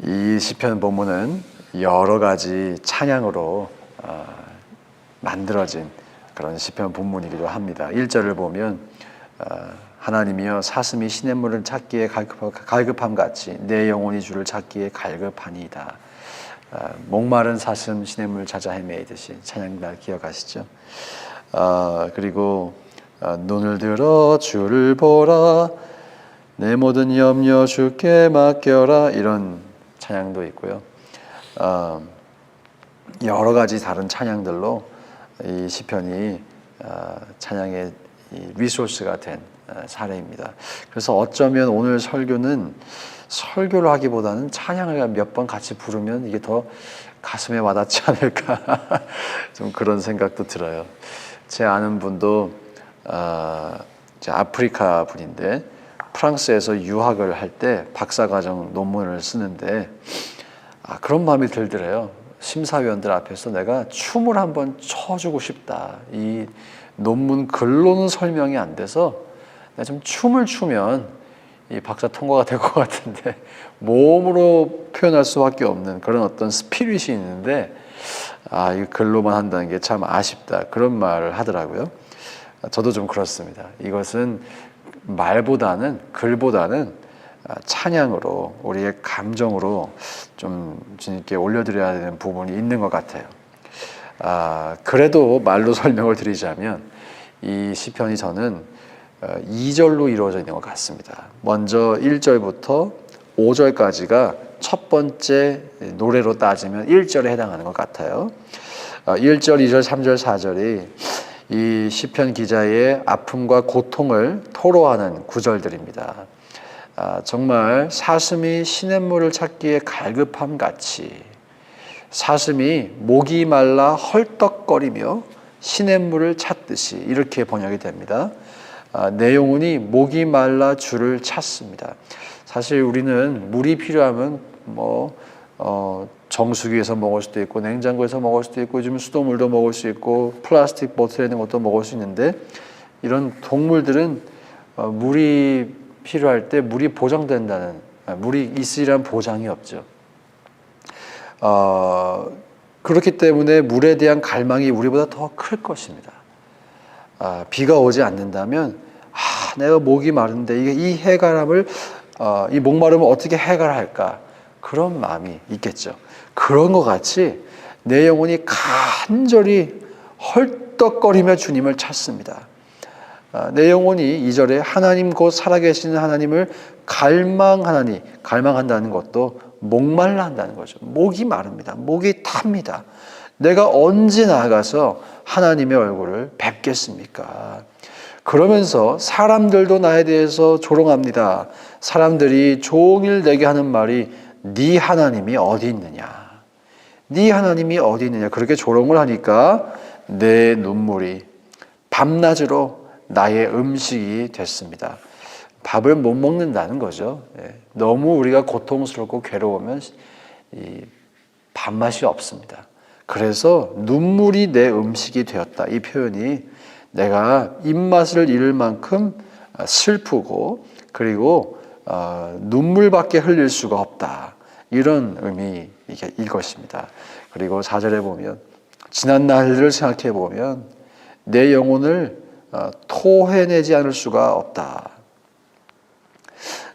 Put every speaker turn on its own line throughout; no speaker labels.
이 시편 본문은 여러 가지 찬양으로 만들어진 그런 시편 본문이기도 합니다. 1절을 보면 하나님이여 사슴이 시냇물을 찾기에 갈급함같이 내 영혼이 주를 찾기에 갈급하니이다. 목마른 사슴 시냇물 찾아 헤매이듯이 찬양날 기억하시죠? 그리고 눈을 들어 주를 보라 내 모든 염려 주께 맡겨라 이런 찬양도 있고요. 여러 가지 다른 찬양들로 이 시편이 찬양의 리소스가 된 사례입니다. 그래서 어쩌면 오늘 설교는 설교를 하기보다는 찬양을 몇 번 같이 부르면 이게 더 가슴에 와닿지 않을까 좀 그런 생각도 들어요. 제 아는 분도 아프리카 분인데 프랑스에서 유학을 할 때 박사과정 논문을 쓰는데 그런 마음이 들더래요. 심사위원들 앞에서 내가 춤을 한번 춰주고 싶다. 이 논문 글로는 설명이 안 돼서 내가 좀 춤을 추면 이 박사 통과가 될 것 같은데 몸으로 표현할 수밖에 없는 그런 어떤 스피릿이 있는데 이 글로만 한다는 게 참 아쉽다. 그런 말을 하더라고요. 저도 좀 그렇습니다. 이것은 말보다는 글보다는 찬양으로 우리의 감정으로 좀 주님께 올려드려야 되는 부분이 있는 것 같아요. 그래도 말로 설명을 드리자면 이 시편이 저는 2절로 이루어져 있는 것 같습니다. 먼저 1절부터 5절까지가 첫 번째 노래로 따지면 1절에 해당하는 것 같아요. 1절, 2절, 3절, 4절이 이 시편 기자의 아픔과 고통을 토로하는 구절들입니다. 정말 사슴이 시냇물을 찾기에 갈급함 같이 사슴이 목이 말라 헐떡거리며 시냇물을 찾듯이 이렇게 번역이 됩니다. 내 영혼이 목이 말라 주를 찾습니다. 사실 우리는 물이 필요하면 정수기에서 먹을 수도 있고 냉장고에서 먹을 수도 있고 요즘 수돗물도 먹을 수 있고 플라스틱 보틀에 있는 것도 먹을 수 있는데 이런 동물들은 물이 필요할 때 물이 보장된다는 물이 있으리란 보장이 없죠. 그렇기 때문에 물에 대한 갈망이 우리보다 더 클 것입니다. 비가 오지 않는다면 내가 목이 마른데 이 해가람을 이 목마름을 어떻게 해결할까 그런 마음이 있겠죠. 그런 것 같이 내 영혼이 간절히 헐떡거리며 주님을 찾습니다. 내 영혼이 2절에 하나님 곧 살아계시는 하나님을 갈망한다는 것도 목말라 한다는 거죠. 목이 마릅니다. 목이 탑니다. 내가 언제 나아가서 하나님의 얼굴을 뵙겠습니까? 그러면서 사람들도 나에 대해서 조롱합니다. 사람들이 종일 내게 하는 말이 네 하나님이 어디 있느냐? 네 하나님이 어디 있느냐? 그렇게 조롱을 하니까 내 눈물이 밤낮으로 나의 음식이 됐습니다. 밥을 못 먹는다는 거죠. 너무 우리가 고통스럽고 괴로우면 이 밥맛이 없습니다. 그래서 눈물이 내 음식이 되었다. 이 표현이 내가 입맛을 잃을 만큼 슬프고 그리고 눈물밖에 흘릴 수가 없다. 이런 의미일 것입니다. 그리고 4절에 보면 지난 날들을 생각해 보면 내 영혼을 토해내지 않을 수가 없다.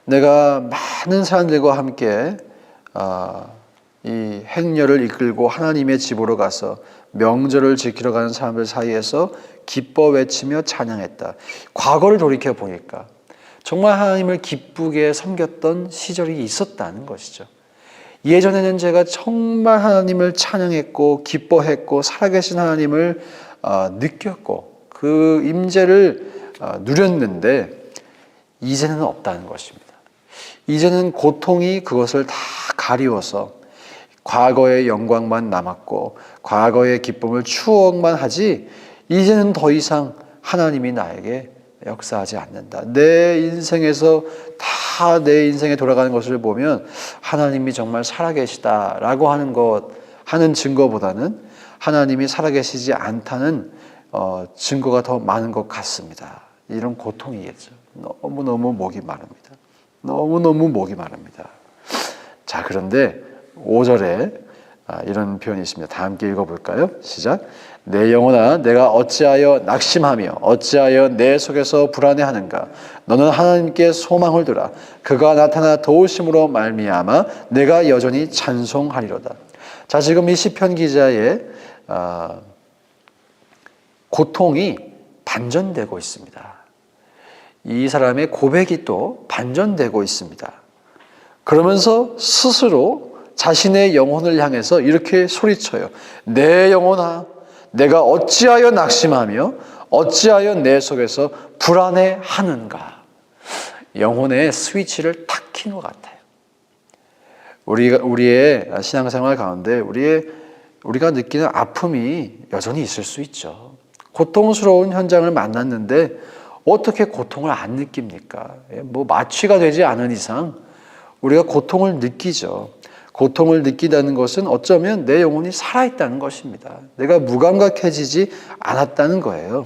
내가 많은 사람들과 함께 이 행렬을 이끌고 하나님의 집으로 가서 명절을 지키러 가는 사람들 사이에서 기뻐 외치며 찬양했다. 과거를 돌이켜 보니까 정말 하나님을 기쁘게 섬겼던 시절이 있었다는 것이죠. 예전에는 제가 정말 하나님을 찬양했고 기뻐했고 살아계신 하나님을 느꼈고 그 임재를 누렸는데 이제는 없다는 것입니다. 이제는 고통이 그것을 다 가리워서 과거의 영광만 남았고 과거의 기쁨을 추억만 하지 이제는 더 이상 하나님이 나에게 역사하지 않는다. 내 인생에서 다 내 인생에 돌아가는 것을 보면 하나님이 정말 살아계시다라고 하는 증거보다는 하나님이 살아계시지 않다는 증거가 더 많은 것 같습니다. 이런 고통이겠죠. 너무너무 목이 마릅니다. 너무너무 목이 마릅니다. 자, 그런데 5절에 이런 표현이 있습니다. 다 함께 읽어볼까요? 시작. 내 영혼아, 내가 어찌하여 낙심하며 어찌하여 내 속에서 불안해하는가? 너는 하나님께 소망을 두라. 그가 나타나 도우심으로 말미암아 내가 여전히 찬송하리로다. 자, 지금 이 시편 기자의 고통이 반전되고 있습니다. 이 사람의 고백이 또 반전되고 있습니다. 그러면서 스스로 자신의 영혼을 향해서 이렇게 소리쳐요. 내 영혼아, 내가 어찌하여 낙심하며 어찌하여 내 속에서 불안해하는가. 영혼의 스위치를 탁 킨 것 같아요. 우리의 신앙생활 가운데 우리가 느끼는 아픔이 여전히 있을 수 있죠. 고통스러운 현장을 만났는데 어떻게 고통을 안 느낍니까? 뭐 마취가 되지 않은 이상 우리가 고통을 느끼죠. 고통을 느끼다는 것은 어쩌면 내 영혼이 살아있다는 것입니다. 내가 무감각해지지 않았다는 거예요.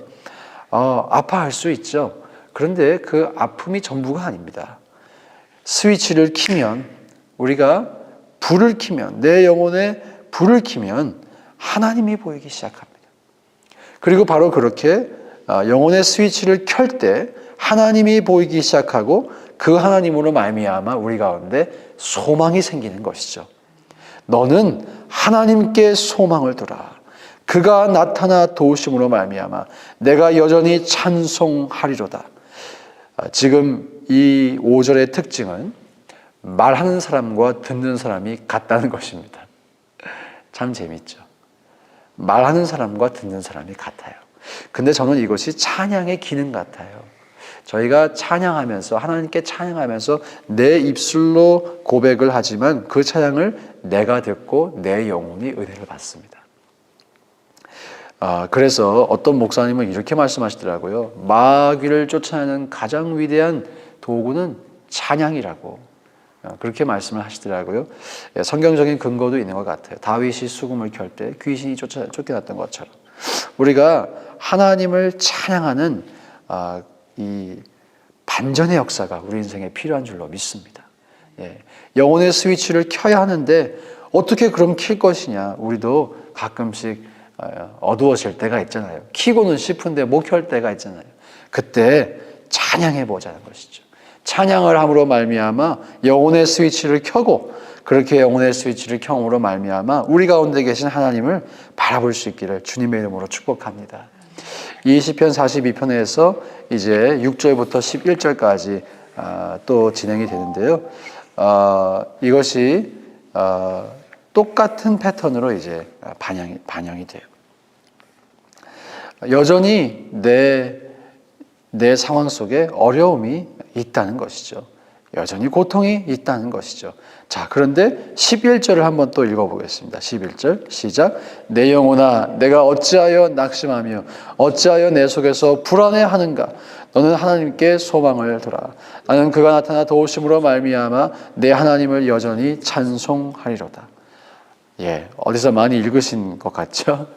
아파할 수 있죠. 그런데 그 아픔이 전부가 아닙니다. 스위치를 키면, 우리가 불을 키면, 내 영혼에 불을 키면 하나님이 보이기 시작합니다. 그리고 바로 그렇게 영혼의 스위치를 켤 때 하나님이 보이기 시작하고 그 하나님으로 말미암아 우리 가운데 소망이 생기는 것이죠. 너는 하나님께 소망을 두라. 그가 나타나 도우심으로 말미암아 내가 여전히 찬송하리로다. 지금 이 5절의 특징은 말하는 사람과 듣는 사람이 같다는 것입니다. 참 재밌죠. 말하는 사람과 듣는 사람이 같아요. 근데 저는 이것이 찬양의 기능 같아요. 저희가 찬양하면서, 하나님께 찬양하면서 내 입술로 고백을 하지만 그 찬양을 내가 듣고 내 영혼이 은혜를 받습니다. 그래서 어떤 목사님은 이렇게 말씀하시더라고요. 마귀를 쫓아내는 가장 위대한 도구는 찬양이라고 그렇게 말씀을 하시더라고요. 성경적인 근거도 있는 것 같아요. 다윗이 수금을 켤 때 귀신이 쫓겨났던 것처럼 우리가 하나님을 찬양하는 이 반전의 역사가 우리 인생에 필요한 줄로 믿습니다. 영혼의 스위치를 켜야 하는데 어떻게 그럼 킬 것이냐. 우리도 가끔씩 어두워질 때가 있잖아요. 켜고는 싶은데 못 켤 때가 있잖아요. 그때 찬양해 보자는 것이죠. 찬양을 함으로 말미암아 영혼의 스위치를 켜고 그렇게 영혼의 스위치를 켭으로 말미암아 우리 가운데 계신 하나님을 바라볼 수 있기를 주님의 이름으로 축복합니다. 이 시편 42편에서 이제 6절부터 11절까지 또 진행이 되는데요. 이것이 똑같은 패턴으로 이제 반영이 돼요. 여전히 내 상황 속에 어려움이 있다는 것이죠. 여전히 고통이 있다는 것이죠. 자, 그런데 11절을 한번 또 읽어보겠습니다. 11절 시작. 내 영혼아, 내가 어찌하여 낙심하며 어찌하여 내 속에서 불안해하는가? 너는 하나님께 소망을 두라. 나는 그가 나타나 도우심으로 말미암아 내 하나님을 여전히 찬송하리로다. 어디서 많이 읽으신 것 같죠?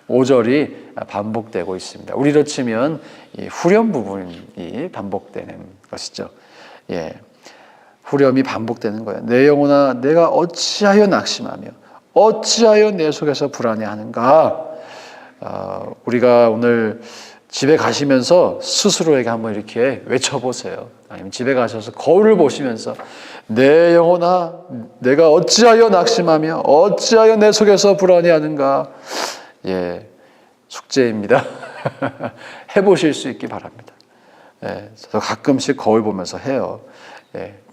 5절이 반복되고 있습니다. 우리로 치면 이 후렴 부분이 반복되는 것이죠. 후렴이 반복되는 거예요. 내 영혼아, 내가 어찌하여 낙심하며 어찌하여 내 속에서 불안해하는가? 우리가 오늘 집에 가시면서 스스로에게 한번 이렇게 외쳐보세요. 아니면 집에 가셔서 거울을 보시면서 내 영혼아, 내가 어찌하여 낙심하며 어찌하여 내 속에서 불안해하는가? 숙제입니다. 해보실 수 있기 바랍니다. 저도 가끔씩 거울 보면서 해요.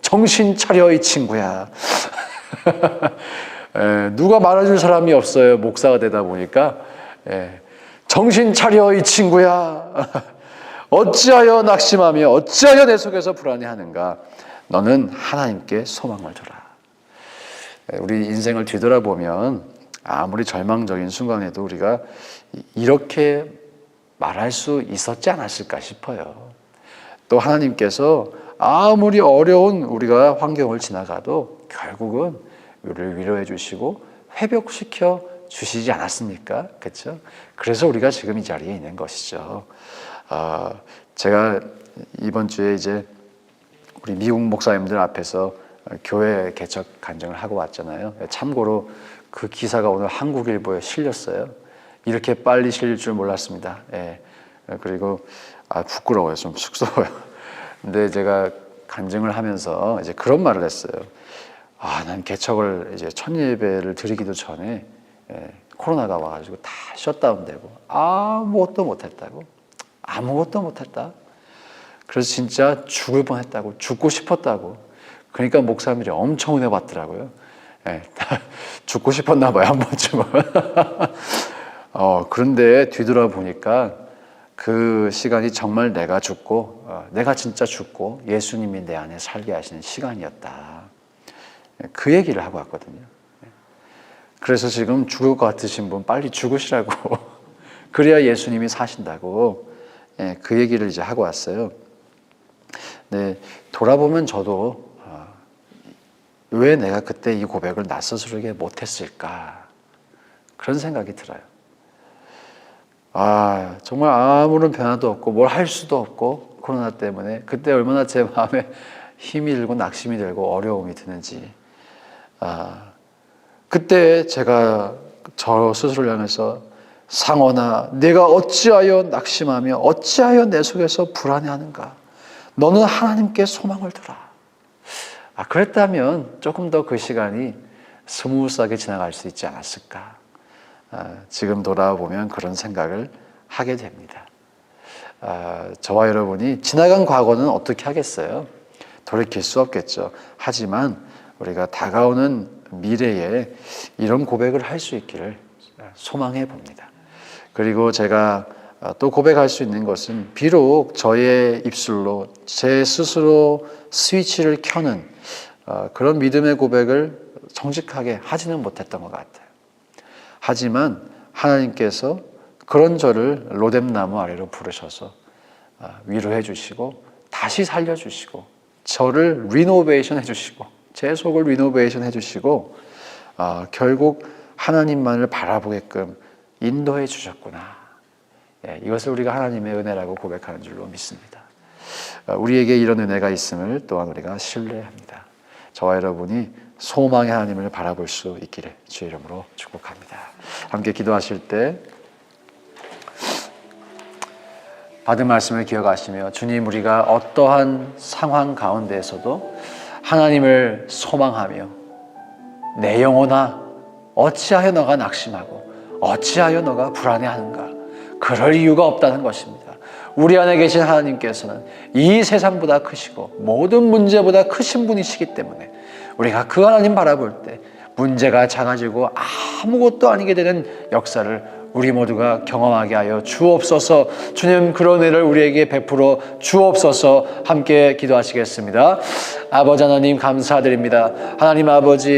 정신 차려 이 친구야. 누가 말해줄 사람이 없어요. 목사가 되다 보니까. 정신 차려 이 친구야. 어찌하여 낙심하며 어찌하여 내 속에서 불안해하는가. 너는 하나님께 소망을 두라. 우리 인생을 뒤돌아보면 아무리 절망적인 순간에도 우리가 이렇게 말할 수 있었지 않았을까 싶어요. 또 하나님께서 아무리 어려운 우리가 환경을 지나가도 결국은 우리를 위로해 주시고 회복시켜 주시지 않았습니까? 그렇죠? 그래서 우리가 지금 이 자리에 있는 것이죠. 제가 이번 주에 이제 우리 미국 목사님들 앞에서 교회 개척 간증을 하고 왔잖아요. 참고로 그 기사가 오늘 한국일보에 실렸어요. 이렇게 빨리 실릴 줄 몰랐습니다. 예. 그리고 부끄러워요. 좀 쑥스러워요. 근데 제가 간증을 하면서 이제 그런 말을 했어요. 난 개척을 이제 첫 예배를 드리기도 전에 코로나가 와가지고 다 셧다운되고 아무것도 못했다고. 아무것도 못했다. 그래서 진짜 죽을 뻔했다고, 죽고 싶었다고. 그러니까 목사님들이 엄청 은혜 받더라고요. 죽고 싶었나 봐요, 한 번쯤은. 그런데 뒤돌아보니까 그 시간이 정말 내가 죽고, 내가 진짜 죽고 예수님이 내 안에 살게 하시는 시간이었다. 그 얘기를 하고 왔거든요. 그래서 지금 죽을 것 같으신 분 빨리 죽으시라고. 그래야 예수님이 사신다고. 그 얘기를 이제 하고 왔어요. 네, 돌아보면 저도 왜 내가 그때 이 고백을 나 스스로에게 못했을까? 그런 생각이 들어요. 정말 아무런 변화도 없고 뭘 할 수도 없고 코로나 때문에 그때 얼마나 제 마음에 힘이 들고 낙심이 들고 어려움이 드는지. 그때 제가 저 스스로를 향해서 상원아, 내가 어찌하여 낙심하며 어찌하여 내 속에서 불안해하는가? 너는 하나님께 소망을 두라. 그랬다면 조금 더 그 시간이 스무스하게 지나갈 수 있지 않았을까? 지금 돌아보면 그런 생각을 하게 됩니다. 저와 여러분이 지나간 과거는 어떻게 하겠어요? 돌이킬 수 없겠죠. 하지만 우리가 다가오는 미래에 이런 고백을 할 수 있기를 소망해 봅니다. 그리고 제가 또 고백할 수 있는 것은 비록 저의 입술로 제 스스로 스위치를 켜는 그런 믿음의 고백을 정직하게 하지는 못했던 것 같아요. 하지만 하나님께서 그런 저를 로뎀나무 아래로 부르셔서 위로해 주시고 다시 살려주시고 저를 리노베이션 해주시고 제 속을 리노베이션 해주시고 결국 하나님만을 바라보게끔 인도해 주셨구나. 이것을 우리가 하나님의 은혜라고 고백하는 줄로 믿습니다. 우리에게 이런 은혜가 있음을 또한 우리가 신뢰합니다. 저와 여러분이 소망의 하나님을 바라볼 수 있기를 주의 이름으로 축복합니다. 함께 기도하실 때 받은 말씀을 기억하시며 주님, 우리가 어떠한 상황 가운데에서도 하나님을 소망하며 내 영혼아 어찌하여 너가 낙심하고 어찌하여 너가 불안해하는가? 그럴 이유가 없다는 것입니다. 우리 안에 계신 하나님께서는 이 세상보다 크시고 모든 문제보다 크신 분이시기 때문에 우리가 그 하나님 바라볼 때 문제가 작아지고 아무것도 아니게 되는 역사를 우리 모두가 경험하게 하여 주옵소서. 주님, 그런 은혜를 우리에게 베풀어 주옵소서. 함께 기도하시겠습니다. 아버지 하나님 감사드립니다. 하나님 아버지,